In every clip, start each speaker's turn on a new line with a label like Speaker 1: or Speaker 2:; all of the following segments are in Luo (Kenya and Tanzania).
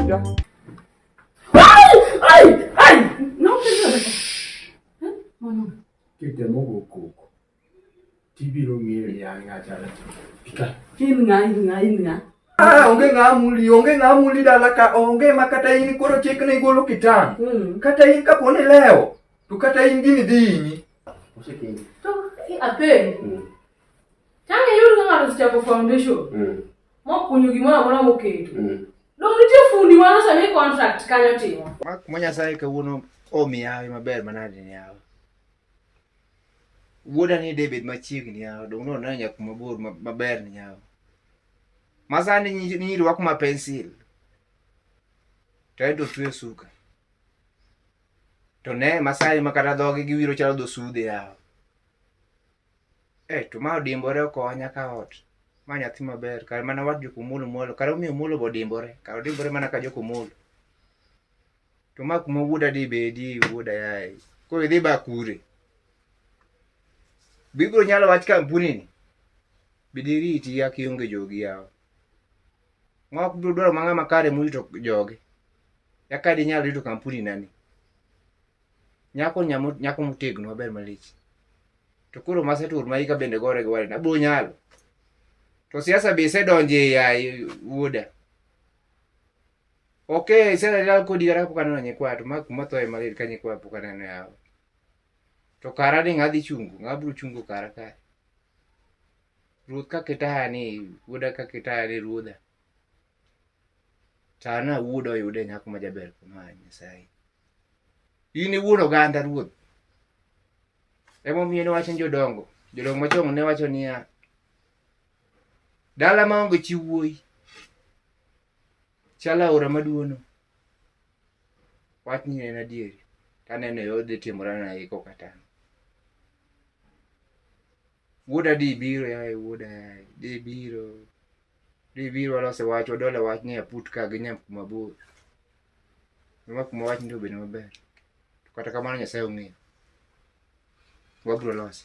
Speaker 1: ya.
Speaker 2: Ai! Não tem nada.
Speaker 1: Kita mau koko. Tibiro ngire ya ngajala. Pika.
Speaker 2: Inga.
Speaker 1: Onge ngamuli dalaka onge makata ini koro chek ne golo kitang. Kata in kapone leo. Tu kata in gini dini. Osekini.
Speaker 2: To ape. Tange yuru ngalo sichapo foundation. Mo kunyu gimana mwana moketo. Dong nitie fundi wana sa mi contract kanyo timo.
Speaker 1: Monya sai ka wono omi yawe maber manade ni yawe. Wuoda ni David machiegni yawe dong no nanya kuma bor maber ni yawe. Masani ni rwako ma pencil. Tendo tue suka. To ne masai makata dhoge giwiro chalo do sude yawe. To ma odimbore okonya ka ot. Ma nyathi maber kar mana wat joko mulo kar omiyo mulo bodimbore kar odimbore mana ka joko mulo to ma kuma wuoda di bedi wuoda yae ko idhi ba kure bibro nyalo wach kampuni ni bidiriti ya kionge jogi yao ng'ok biro dwaro mang'a makare murito joge yaka di nyalo rito kampuni nani nyako motegno maber malich to koro masetur maika bende gore gore na bro nyalo to siasa be se donje ya wuoda. Okay, sasa leo kodi gara pokano na nyekwa to mak moto e malir ka nyekwa pokano na yao. To karani ngadi chungu, ngabru chungu karaka. Ruoth ka ketani, wuoda ka ketani ruoda. Tana wuodo yude nyako majaber kuma Nyasaye. Ini wuono ganda ruoth. Emo mieno wacho jodongo machong ne wacho niya dala maonge chiwuoi chala ora maduono wach ni en adieri taneno yodhi timorana iko katano wuoda di biro yae wuoda di biro alose wacho dole wach ni aput ka gi nyam kuma bor ma kuma wach ndio bene maber kata kamano Nyasaye ong'eyo wabro lose.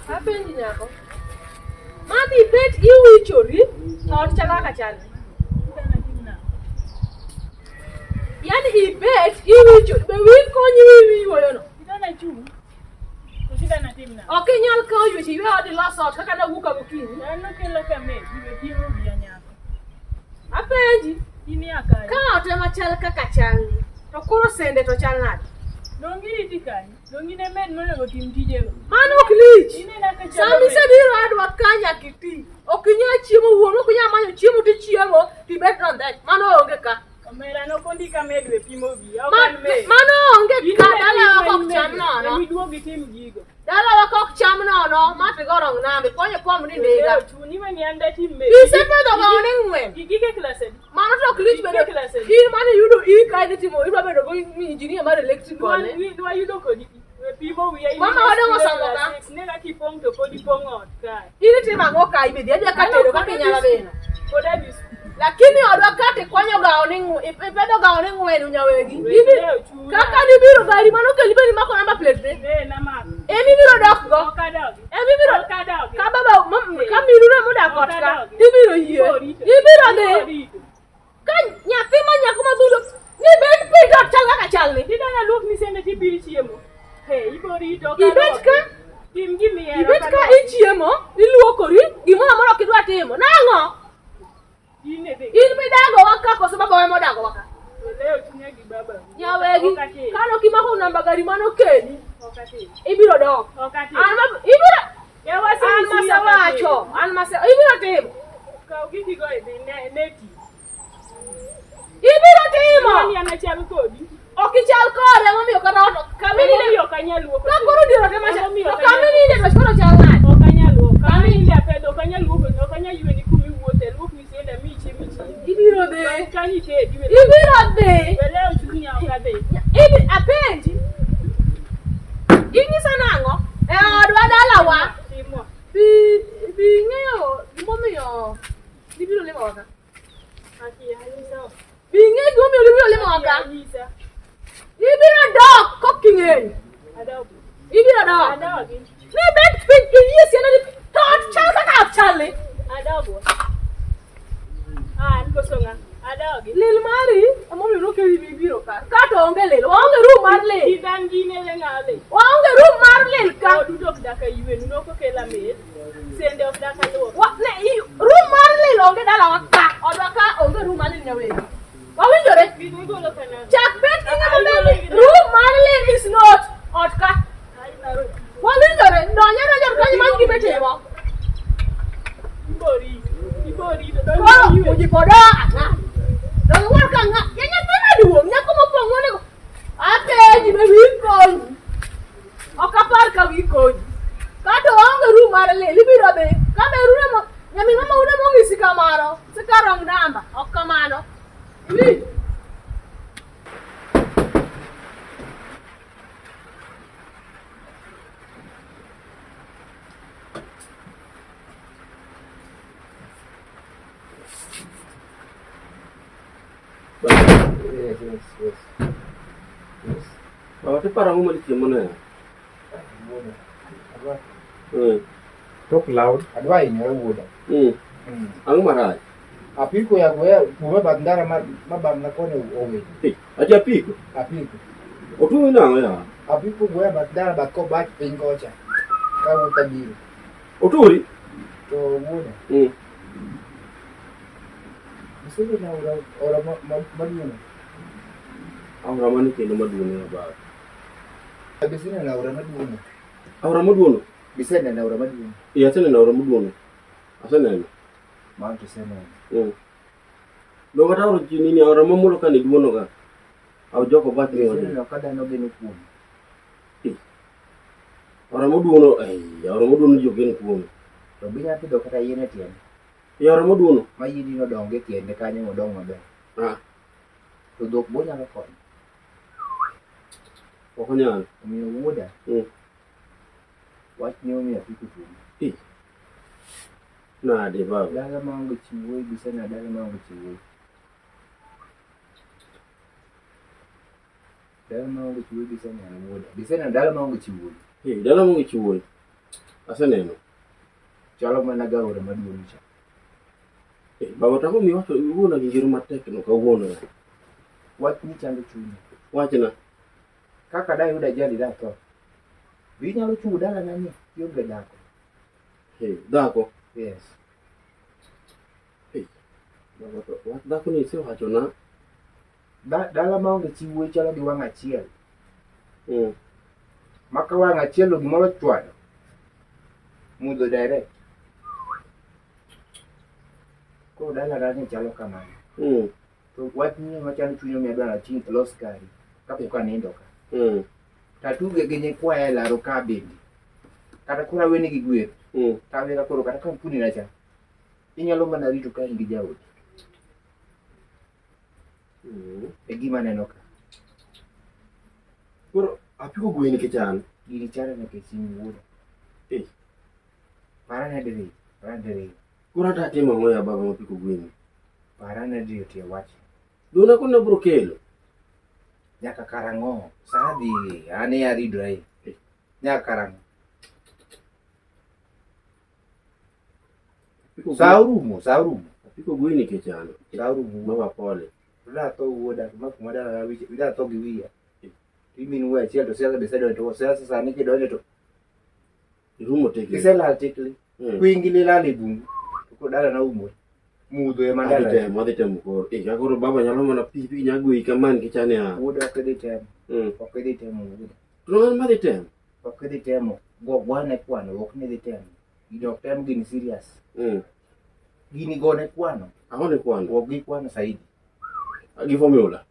Speaker 2: Apendi nyako. Mati bet iwichori tot chalaka chal. Yani ibet iwichori be wi konyi wi woyono.
Speaker 3: Idana chu. Usida na timna.
Speaker 2: Okay nyal ka ywe ti we odi losot kaka na wuka bukini.
Speaker 3: Ano kelo kame bibe timo biya nyako.
Speaker 2: Apendi
Speaker 3: Ini akai.
Speaker 2: ka ote machal kaka chal. To koro sende to chal nade.
Speaker 3: Dongiri tikani. Dongine men monego tim tijego.
Speaker 2: Mano klich.
Speaker 3: Ini na ka chalo.
Speaker 2: Sami se biro adwa kanya kiti. Okinya chiemo wuono okinya manyo chiemo ti chiemo ti bet on that. Mano onge ka.
Speaker 3: Omera no kondi kamedwe pimo biya.
Speaker 2: Mano onge ka dala ok cham nono.
Speaker 3: Ni duogi tim gigo.
Speaker 2: Dala ok cham nono ma ti gorong nambe konye kom ni ndega.
Speaker 3: Chuni mani anda tim me.
Speaker 2: Ise pedo ga oning wen.
Speaker 3: Gige klase.
Speaker 2: Mano to klich bedo. Hi mane yudo I kai timo iba bedo go engineer mar electrical.
Speaker 3: Dwa yudo kodi. Pimo biya.
Speaker 2: Mama wadongo sangoka.
Speaker 3: Nega kipong to kodi pongot kai.
Speaker 2: Ini tima ngoka ibe dia ka tero ka kinyala bena.
Speaker 3: Koda bis.
Speaker 2: Lakini odwa kate konyo ga oning ipedo ga oning wen unyawegi. Ibi kaka ni biro gari mano keli beni mako namba plate be.
Speaker 3: Na ma.
Speaker 2: Emi biro dok go.
Speaker 3: Okadog.
Speaker 2: Emi biro
Speaker 3: Okadog.
Speaker 2: ka baba ka mirure muda kotka. Ibiro yie. Ibiro de. Ka nyathi ma nyako madhulo ni ben pito chala ka chalni.
Speaker 3: Didana look ni sende tibiri chiemo. Hey, ibori to ka.
Speaker 2: Ibet ka
Speaker 3: Tim gimi ya.
Speaker 2: ibet ka ichiemo iluokori gimoro amoro kidwa timo. Nango?
Speaker 3: Ine de.
Speaker 2: In midago waka kwa sababu wewe modago waka.
Speaker 3: Leo tunya gi baba.
Speaker 2: Nyawegi kano kimako namba gari mano keni.
Speaker 3: Okati.
Speaker 2: Ibiro dok.
Speaker 3: Okati.
Speaker 2: Ibiro
Speaker 3: Ya wasi
Speaker 2: masawacho. Ibiro timo.
Speaker 3: Ka gigi go e neti.
Speaker 2: Ibiro timo.
Speaker 3: Ni anachal kodi.
Speaker 2: Okichal kore momiyo kata kamini
Speaker 3: Yo kanyaluo.
Speaker 2: ka koro diro te macha. Kamini ne to koro chal nade.
Speaker 3: Okanyaluo. Kamini ya pedo kanyaluo. Okanyaywe ni kumi wuote. Luok ni sende michi.
Speaker 2: Ibiro de.
Speaker 3: Kanyi te diwe.
Speaker 2: Ibiro de.
Speaker 3: Leo tunya okade.
Speaker 2: Ibi Ibiro dok koking'eyo.
Speaker 3: Adog.
Speaker 2: Ibiro dok.
Speaker 3: Adogi.
Speaker 2: Ne bet piny inyie siana ni tot chal kaka chale.
Speaker 3: Adogo. An kosonga. Adogi.
Speaker 2: Lil mari amomi roke ibiro ka. Kato onge lil. Waonge room mar lil.
Speaker 3: Idan gine le ngale.
Speaker 2: Waonge room mar lil ka.
Speaker 3: Odu dok daka yuen no ko kela mer. Sende of daka lo.
Speaker 2: Room mar lil onge dala waka. Odwa ka onge room mar lil nyawegi. Wawinjore?
Speaker 3: Bidni golo kana.
Speaker 2: Chak bet ing'e room mar lil is not otka. Wawinjore? Donyere jor kanyo man gimetimo.
Speaker 3: Ibori.
Speaker 2: Koro uji koda ang'a. Dong warka ang'a. Ya nyathina duong' nyako mopong'o nego. Apenji be wi konyi. Ok apar ka wi konyi. Kato onge room mar lil ibiro dhi. Kama erune mo nyamin mama une mong'isi kamano. Sika rong namba. Ok kamano. Iwi.
Speaker 4: Yes. Bawa tu parang umur di mana?
Speaker 1: Talk loud. Adwai ni wuda.
Speaker 4: Ang marah.
Speaker 1: Apiko ya goya kuwe bandara mabam na kone owe.
Speaker 4: Aja piko.
Speaker 1: Apiko.
Speaker 4: Otu ina ya.
Speaker 1: Apiko goya bandara bako bat pingocha. Kamu tabiri.
Speaker 4: Oturi.
Speaker 1: To wuda. Msebe na ora maduna.
Speaker 4: Aura mani ke no maduna ba.
Speaker 1: Bisina na ora maduna.
Speaker 4: Aura maduna.
Speaker 1: Bisina na ora maduna.
Speaker 4: Iya tena na ora maduna. Asana ni.
Speaker 1: Mantu sema.
Speaker 4: Lo kata ora jini ni aura mamulo kan di mono ka. Au joko bat ni ora.
Speaker 1: Bisina kada no genu ku.
Speaker 4: Aura maduna aura maduna jogen ku.
Speaker 1: To binya ti do kata yene tien.
Speaker 4: Ya aura maduna.
Speaker 1: Mayidi no donge tiende kanyo modong maber. To dok bonya ka kon.
Speaker 4: Pokoknya
Speaker 1: Omiyo wuoda. Wach ni omiyo apiko tuo.
Speaker 4: Nah, de baba.
Speaker 1: Dala maonge chiwo bisena dala maonge chiwo. Dala maonge chiwo bisena wuoda. Bisena dala maonge chiwo.
Speaker 4: Dalam mo ichuoy. Asana no.
Speaker 1: Chalo mana gaura maduong' cha.
Speaker 4: Bawa tako mi wacho iwuona gi ngiro matek no kawuono.
Speaker 1: Wach ni chando chunya.
Speaker 4: Wachna.
Speaker 1: Kaka da yuda jali da to. Binyalo chungu dala nani? Yonge dako.
Speaker 4: Dako.
Speaker 1: Yes.
Speaker 4: Bawa to wat dako ni se wacho na.
Speaker 1: Dala maonge chiwo chalo gi wang' achiel. Maka wang' achiel lo gimoro chwado. Mudho direct. Ko dala rani chalo kamano. To wach ni machalo chunyo mi adwaro ting' los kari. Kapok anindo ka. Tatuge genye kwae laro ka bende. Kata kura weni gi gweth. Tawera koro kata kampuni na cha. Inyalo mana rito ka ingi jaodi. E gima neno ka.
Speaker 4: Koro apiko gweni ke chan.
Speaker 1: Gini chara na kechini wuoda. Parana dere.
Speaker 4: Koro ata timo ngoya baba mapiko gweni.
Speaker 1: Parana dere tie wach.
Speaker 4: Dona kuna bro kelo.
Speaker 1: Nyaka karang'o. Sadi ane aridore. Nyaka karang'o. Saurumo.
Speaker 4: Apiko gweni ke chan.
Speaker 1: Saurumo.
Speaker 4: Mama pole.
Speaker 1: Da to wuoda makuma dala na wiche. Da to gi wiya. Imin we achiel to siasa besedo to siasa sani kidonjo to
Speaker 4: Irumo teke.
Speaker 1: kisela tikli. Kuingili lali bungu. Ko dala na umwe. Mudho e mandala.
Speaker 4: Madhe temo koro. Koro baba nyalo mana pipi nyagui kaman ke chan ya.
Speaker 1: Wuoda kede temo. Okede temo wuoda.
Speaker 4: Tunan madhe temo.
Speaker 1: Okede temo. Gwane kwano ok ne temo. Gidok temo gini serious. Gini gone kwano.
Speaker 4: Ahone kwano.
Speaker 1: Ok gi kwano saidi.
Speaker 4: Agi formula.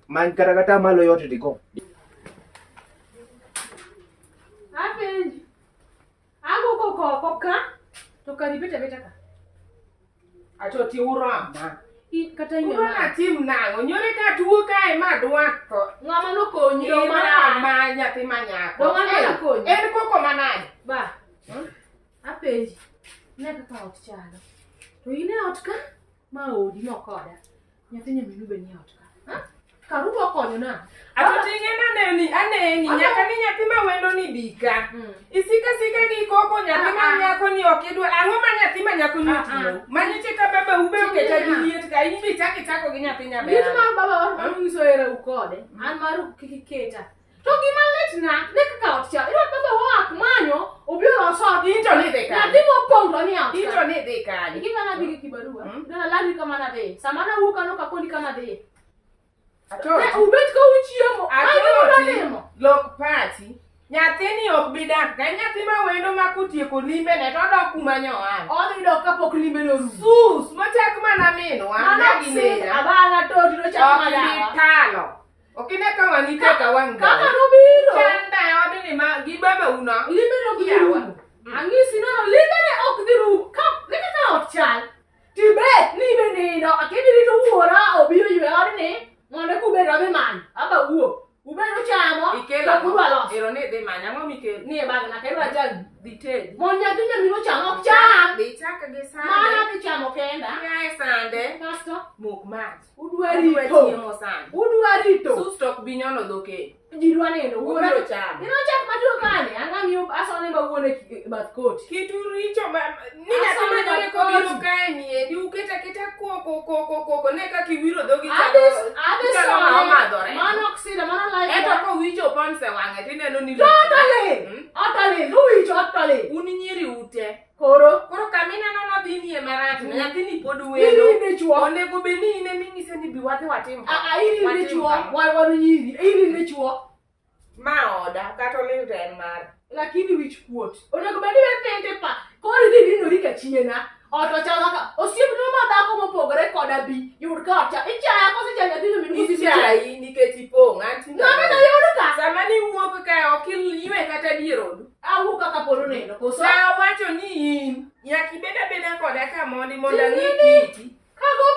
Speaker 1: Man kata malo yote tiko.
Speaker 2: Apenji. Ago koko ka. To karibete ka.
Speaker 5: Acho ti urama.
Speaker 2: Kata ina.
Speaker 5: Urama tim nango. Nyore ka tuwo kae ma dwako.
Speaker 2: Ngama no konyi
Speaker 5: Yo ma nyathi manyako.
Speaker 2: Do ngama konyi.
Speaker 5: En koko manade.
Speaker 2: Ba. Apenji. Ne kaka ot chalo. To ine ot ka? Ma odi no koda. Nyathi nyaminu be ni ot ka. Karu dwa konyo na.
Speaker 5: Ato tinge aneni nyaka ni nyathi ma wendo ni bika. Isika gi koko nyathi ma nyako ni okidwa. Ang'o ma nyathi ma nyako ni timo? Manyiche ka baba ube oketa gi liet ka in bi chako gi nyathi nyabe.
Speaker 2: Liet mar baba wa nyiso era ukode. An maru kikiketa. To gima lit na nek ka ot cha. Ira baba wa akmanyo obiro so
Speaker 5: Into ni de ka.
Speaker 2: nyathi mopongo ni ot.
Speaker 5: Into ni de ka.
Speaker 2: Ikima na bigi kibarua. Ndio lali kama na de. Samana wuka no kaponi kama de.
Speaker 5: Ato.
Speaker 2: Ubet ko uchiemo.
Speaker 5: Ato lok party. Nyathi ni ok bi dak. Ka nyathi ma wendo ma kutieko limbe ne to dok kuma nyoan.
Speaker 2: Odhi dok kapok limbe no ru.
Speaker 5: Sus, machak mana minwa.
Speaker 2: Mana
Speaker 5: Nagilera.
Speaker 2: abana to dino chama
Speaker 5: Ok bi
Speaker 2: dawa.
Speaker 5: talo. Okine ka wani ka wanga.
Speaker 2: Kaka no biro.
Speaker 5: Chanda yodi ni ma gi baba uno.
Speaker 2: Limbe no biyawa. Angisi no limbe ne ok diru. Kap limbe na ok chal. Tibet ni be ni no akidiri to wuora obiro ywe odni. Mondo kubed obi man. Aba wuo. Ubero chamo.
Speaker 5: Ikela
Speaker 2: kudwa los.
Speaker 5: ero ne de manya ngo mikel.
Speaker 2: Ni e bag na kedwa chal
Speaker 5: Detail.
Speaker 2: Mon nyathi nyamino chamo ok cham.
Speaker 5: Be chaka gi sande.
Speaker 2: Mana bi chamo kenda.
Speaker 5: Ya sande.
Speaker 2: Kasto
Speaker 5: Mok mat.
Speaker 2: udwa
Speaker 5: Adwa
Speaker 2: rito.
Speaker 5: chiemo sande.
Speaker 2: Udwa rito.
Speaker 5: Sus tok bi nyono loke.
Speaker 2: Jirwa nendo.
Speaker 5: Ubiro chamo.
Speaker 2: Ino chak matuo kane. Ang'amiyo asone ma wuone bath koti.
Speaker 5: Kitu richo ma ni nyathi ma nyone ko biro kae ni edi uketa koko ne ka kiwiro dogi
Speaker 2: Ade sone.
Speaker 5: madore.
Speaker 2: Mano oksida, mano life.
Speaker 5: Eto ko wicho ponse wange tineno ni
Speaker 2: Totally. Otale. Luwicho otale.
Speaker 5: Uni nyiri ute.
Speaker 2: Koro.
Speaker 5: Koro kamina no dhi ni marach nyathi ni pod
Speaker 2: Iri
Speaker 5: wendo.
Speaker 2: ne chuo.
Speaker 5: Onego be ni ine mingise ni bi wadhi watim.
Speaker 2: Iri ne chuo. Wan nyiri. Iri ne chuo.
Speaker 5: Ma oda kata oliw ten mar.
Speaker 2: Lakini wich kuot. Onego bedi we pente pa. Koro idhi dinori ka chiena. Oto chala ka. Osiep no ma dhako mopogore koda bi. Yud ka ocha. Ichaya kose chanya dhino minusi
Speaker 5: Ichai nikech ipong' anti.
Speaker 2: Ng'ama na yud ka.
Speaker 5: Sama ni wuok ka okil ywe kata dier odu.
Speaker 2: Awuok kaka polo neno. Koso.
Speaker 5: Sa wacho ni in nyaka ibed abeda koda ka mondo ang'e kiti.
Speaker 2: Kago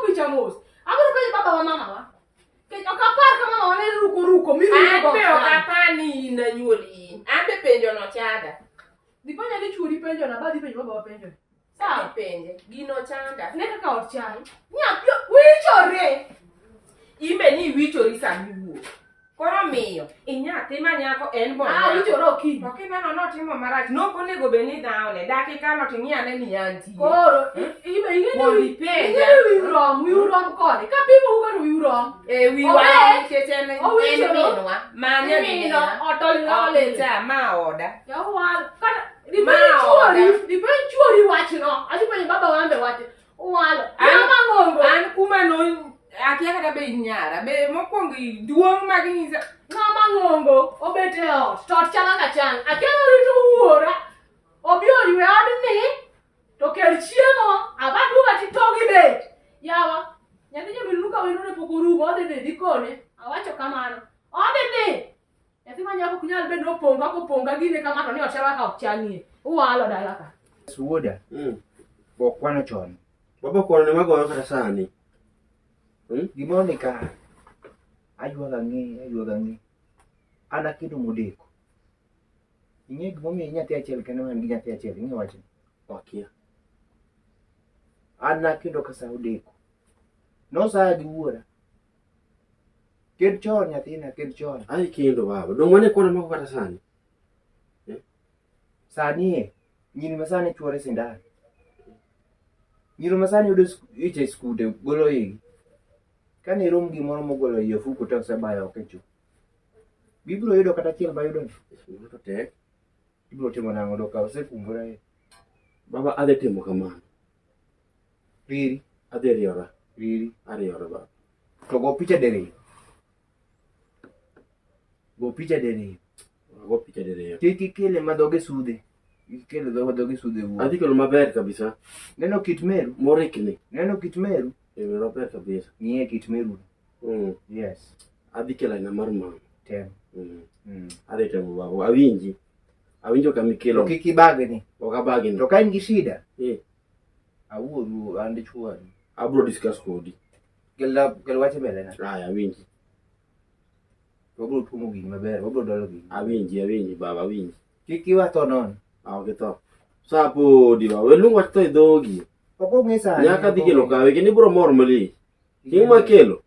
Speaker 2: picha mos. Abiro penjo baba wa mama wa. Kech ok apar ka mama wa ne ruko miruko.
Speaker 5: An be ok apar ni in anyuol in. An be penjo no chanda.
Speaker 2: Diponya ni chuori penjo na ba dhi penjo baba wa penjo. Sawa.
Speaker 5: Penje gino chanda.
Speaker 2: Ne kaka ot chal. Nyapio wichore.
Speaker 5: Imbe ni wichori sami wuok. Koro miyo inyathi ma nyako en bo.
Speaker 2: Wichore okinyi.
Speaker 5: Okineno notimo marach. Nokonego be ni dhawne. Dakika no ting'iane ni antie.
Speaker 2: Koro ibe
Speaker 5: Mondo ipenja.
Speaker 2: wiurom kode. Ka pimo uka to wiurom.
Speaker 5: Wiwa nikech en minwa. Manya minwa.
Speaker 2: Otolile.
Speaker 5: Cha ma oda.
Speaker 2: Yawal. Kata dipen chuori wachno. Adhi penjo baba wambe wache. Walo. Ama ng'ongo.
Speaker 5: An kuma no akia kata be nyara. Be mokwongo duong' mag nyisa.
Speaker 2: Ng'ama ng'ongo obet e ot. To ot chala ka chan. Akelo rito wuora. Obiro ywe odni. To kel chiemo. Abaduga titogi bet. Yawa. Nyathi nyaminu ka wendo ne pok orumo. Odhi dhi kone. Awacho kamano. Odhi dhi. Nyathi ma nyako kunyal bed koponga gine kama to ni ochala ka ok chanie. Uwalo dala ka.
Speaker 1: Suoda. Pok kwano chon.
Speaker 4: Baba kwano ne magoyo kata sani.
Speaker 1: Gimoro ni ka. Ayuaga ng'e. An akedo modeko. Ing'e gimomiyo nyathi achiel kendo man gi nyathi achiel. Ing'e wachni?
Speaker 4: Wakia.
Speaker 1: An nakedo ka sa odeko. Nosaya gi wuora. Ked chon nyathina, ked chon.
Speaker 4: Ai kendo baba. Dong mane kwano mago kata sani.
Speaker 1: Sani nyiri masani chuore sindan. Nyiri masani yudo iche skude golo igi. Kane rom gimoro mogolo iyo fuko to sebayo okecho. Bibiro yudo kata chiel ba yudo.
Speaker 4: To tek.
Speaker 1: Ibiro timo nang'o do ka osekumbura e.
Speaker 4: Baba adhi timo kamano.
Speaker 1: Riri.
Speaker 4: Adhi riora.
Speaker 1: Riri.
Speaker 4: Ariora baba.
Speaker 1: To go picha dere. Go picha dere.
Speaker 4: Go picha dere.
Speaker 1: Tiki kele madoge sude. Kele madoge sude wo.
Speaker 4: Adhi kelo maber kabisa.
Speaker 1: Neno kit meru.
Speaker 4: Morikni.
Speaker 1: Neno kit meru.
Speaker 4: Maber kabisa.
Speaker 1: Ng'iye kit meru. Yes.
Speaker 4: Adhi kelo aina mar mama.
Speaker 1: Tem.
Speaker 4: Adhi temo baba. Awinjo kamikelo.
Speaker 1: To kiki bagni.
Speaker 4: Ok abagni.
Speaker 1: To ka in gi shida.
Speaker 4: Awuoru
Speaker 1: ande chuori.
Speaker 4: Abro discuss kodi.
Speaker 1: Kel wache mbele na.
Speaker 4: Aya awinji.
Speaker 1: Wabro tumo gini maber, wabro dolo gini.
Speaker 4: Awinji baba awinji.
Speaker 1: Kiki wato non.
Speaker 4: Ok to. Sapo di baba. Welung wach to idhogi.
Speaker 1: Poko ng'e sani.
Speaker 4: Nyaka dhi kelo kawe kendo ibro mor mali. Chieng' ma kelo.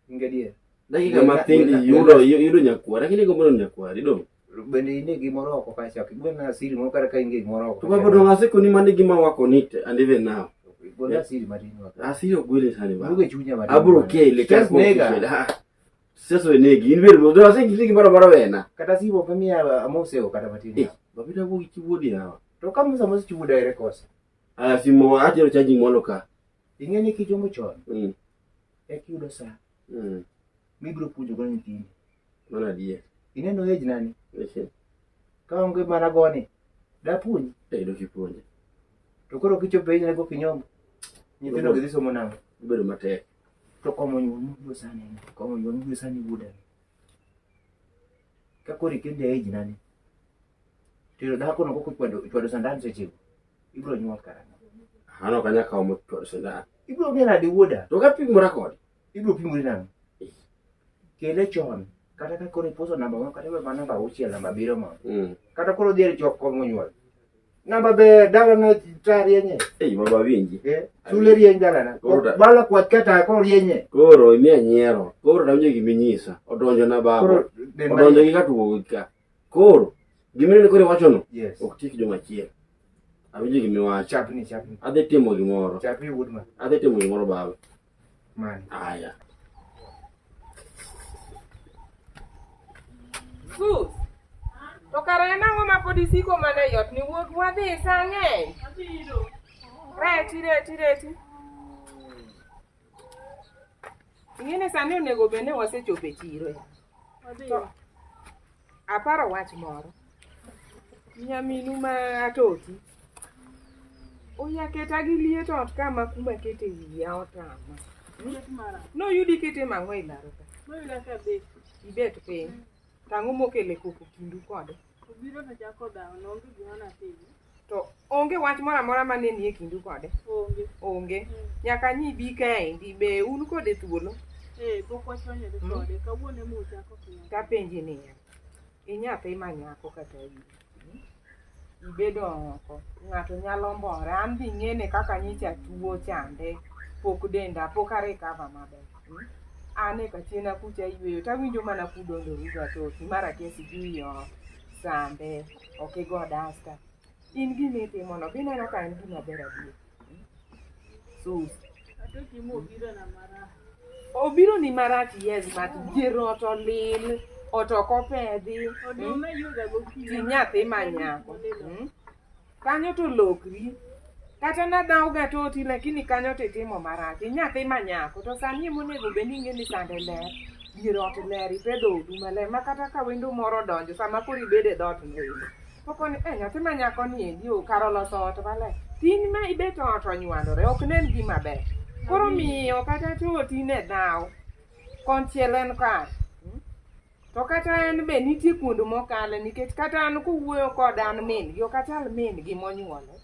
Speaker 1: Inge dia.
Speaker 4: Dakika matin yudo nyakwar, lakini gombo nyakwar dong.
Speaker 1: Bende ine gimoro oko kacha kibona siri mo kara ka inge gimoro oko.
Speaker 4: To babo dong asiko ni mani gima wako nite and even now.
Speaker 1: Bona siri matin wako.
Speaker 4: Asiro gwele tani ba.
Speaker 1: Buge chunya matin.
Speaker 4: Aburo kele
Speaker 1: Just
Speaker 4: ka
Speaker 1: nega.
Speaker 4: Seso negi inver mo do asiki ligi bara wena.
Speaker 1: Kata sibo pemia amoseo kata matin.
Speaker 4: Babida wo kiwodi hawa.
Speaker 1: To kama sama chiwo direct kosa.
Speaker 4: Simo atero charging mono ka.
Speaker 1: Inge ni kijongo chon. Yudo sa. Mibro pujo go nyitini.
Speaker 4: Mana die.
Speaker 1: Ineno age nani?
Speaker 4: Ehe.
Speaker 1: Ka onge mana goni. Da puonj.
Speaker 4: Do kipuonje.
Speaker 1: To koro kichopo ine go kinyombo. Nyithindo gidhi somo nango.
Speaker 4: Bedo matek.
Speaker 1: To komo nyugo sani. Komo nyugo sani buda. Ka kori kende age nani? Tiro dhako no koko chwado sandan sechigo. Ibro nyuol karang'o?
Speaker 4: Hano kanya ka mo to senda.
Speaker 1: Ibro ng'era di wuoda.
Speaker 4: To ka pimo rakod.
Speaker 1: Ibro pimori nang'o? Kele chon. Kata ka koro iposo namba mo kata ba namba 6 namba 7 mo. Kata koro dhier chok komo nyuol. Namba be dala na tarienye.
Speaker 4: Baba winji.
Speaker 1: Sule rien dala na. Bala kwa kata koro rienye.
Speaker 4: Koro imi anyiero. Koro damje giminyisa. Odonjo na babo. Odonjo gi katuo ka. Koro gimene kore wachono.
Speaker 1: Yes.
Speaker 4: Ok tik joma chiel. Awinjo gimiwacho.
Speaker 1: Chapni.
Speaker 4: Adhi timo gimoro.
Speaker 1: Chapni woodman.
Speaker 4: Adhi timo gimoro baba.
Speaker 1: Man.
Speaker 4: Aya.
Speaker 5: Sus. To kara nang'o ma pod isiko mana yot ni wuok wadhi sang'eny. Reti. Ing'eni sani onego bed ni wasechopo e chiro. To aparo wach moro. Nyaminu ma atoti. Oya keta gi liet ot kama kuma kete wiya otama. Noyudi kete mang'o e laro ka. Ibet piny. Tang'o mokele koko kindu kode.
Speaker 3: Obiro to jako dawo no onge gima natimo.
Speaker 5: To onge wach moro amora mane nie kindu kode. Onge. Nyaka nyibi kaendi be un kode thuolo.
Speaker 3: Pok wachonyore kode. Kawuono ema uchako piny.
Speaker 5: Kapenji niya. Inyathi manyako kata ibedo oko. Ng'ato nyalo mbore. An dhi ng'ene kaka nyicha tuo chande. Pok denda. Pok arekava maber. Ane katiena kucha yweyo. Tawinjo mana kudondo ruga toki. Mara kesi juyo. Sande. Okigo dasta. In gimitimo no. Bineno ka en gima ber adier. Sus.
Speaker 3: Atoki mo obiro na marach.
Speaker 5: Obiro ni marach, yes, but dier ot olil. Ot ok opedhi.
Speaker 3: Oduma yuda gokinyi.
Speaker 5: Ti nyathi manyako. Kanyo to lokri. Kata nadhaw ga toti lakini kanyo titimo marach. Nyathi manyako. To sani monego bed ni ing'eni sande ler. Dier ot ler. Ipedho oduma ler. Ma kata ka wendo moro donjo. Sama koro ibede dhot wendo. Pokoni nyathi manyako ni endi kar oloso ot maler. Tin ma ibeto ot onywandore. Ok nen gima ber. Koro miyo kata toti ne dhaw. Konchiel en kar. To kata en be nitie kuond mokale nikech kata an kuwuoyo kod an min gi ok achal min gi monyuole.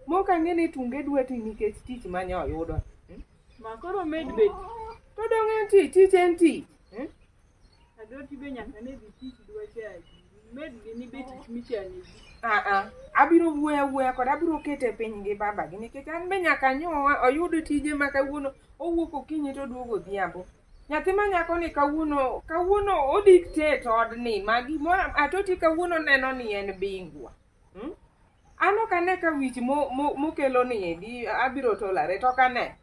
Speaker 5: Moka ng'eni tunge dweti nikech tich mane oyudo.
Speaker 3: Ma koro med bet.
Speaker 5: To dong' en tich en tich.
Speaker 3: Adoti be nyaka ne dhi tich dwa chaji. Med gi ni bet tich michane ji.
Speaker 5: Abiro wuoya kod abiro kete piny gi baba gi nikech an be nyaka nyowa oyud tije ma kawuono owuok okinyi to duogo odhiambo. Nyathi manyako ni kawuono odictate odni ma gimoro atoti kawuono neno ni en bingwa. Ano kane ka wich mokelo ni endi abiro tolare to kane.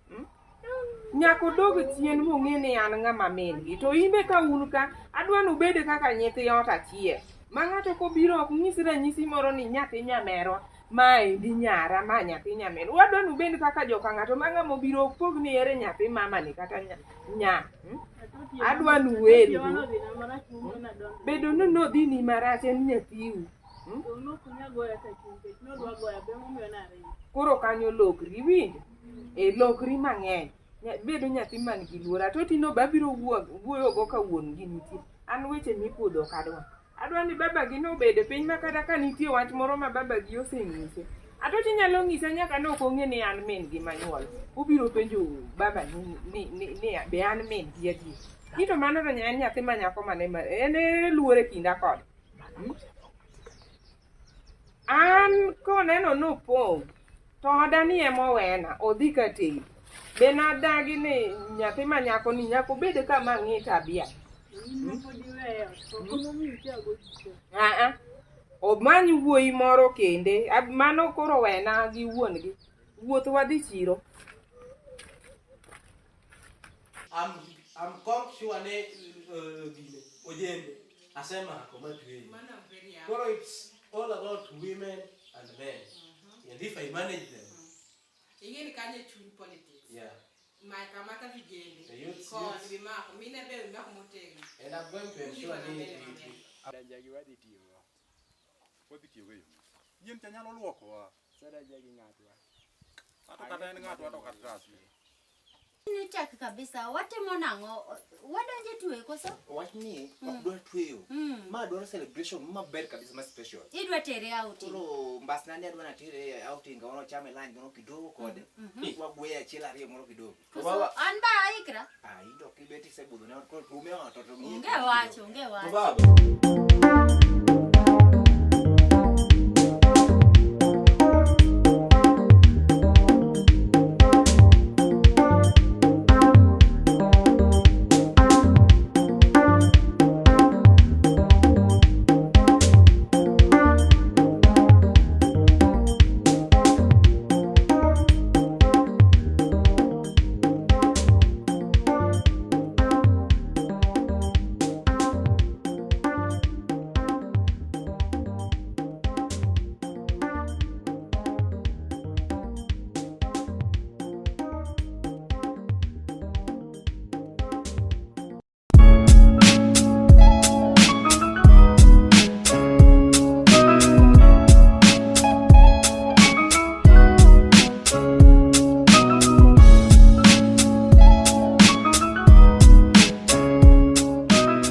Speaker 5: Nyako dog chien mong'e ni an ng'ama min gi to imbe ka un ka adwano bed kaka nyithi ot achiel. Ma ng'ato kobiro ok nyis ranyisi moro ni nyathi nyamerwa ma endi nyara ma nyathi nyamerwa. Wadwano bed kaka joka ng'ato ma ng'ama obiro ok pog ni ere nyathi mama ni kata nya. Adwano welu. Bedo nodhi ni marach en nyathiu. Koro kanyo lokri winjo. Lokri mang'eny. Bedo nyathi man gi luora. Toti no babiro wuoyo go ka wuon gi nitie. An weche mipudho ok adwa. Adwa ni baba gi no bede piny ma kata ka nitie wach moro ma baba gi osenyise. Atoti nyalo ng'ise nyaka ne ok ong'e ni an min gi manyuol. Ubiro penjo baba ni be an min gi adier. Kito mano to en nyathi manyako mane en luore kinda kod. An koneno nopong'. To oda ni emowena odhi ka tei. Be nadagi ni nyathi ma nyako ni nyako bed kama ng'i tabia. Omany wuoyi moro kende, mano koro wena gi wuon gi. Wuoth wadhi chiro.
Speaker 6: I'm quite sure Ojembe, Asema, so it's all about women and men. And if I manage them, yeah. The youths. And I'm going to ensure
Speaker 7: Ni tek kabisa watimo nang'o wadonje tuwe koso
Speaker 8: watni okdwa tweyo ma dwaro celebration maber kabisa ma special
Speaker 7: idwa tere outing
Speaker 8: koro mbasna ne adwa natere outing ono chame lunch moro kidogo kode wagweya achiel ariyo moro kidogo
Speaker 7: an ba aikra
Speaker 8: indo kibeti sebudho ne koro tume to
Speaker 7: unge wacho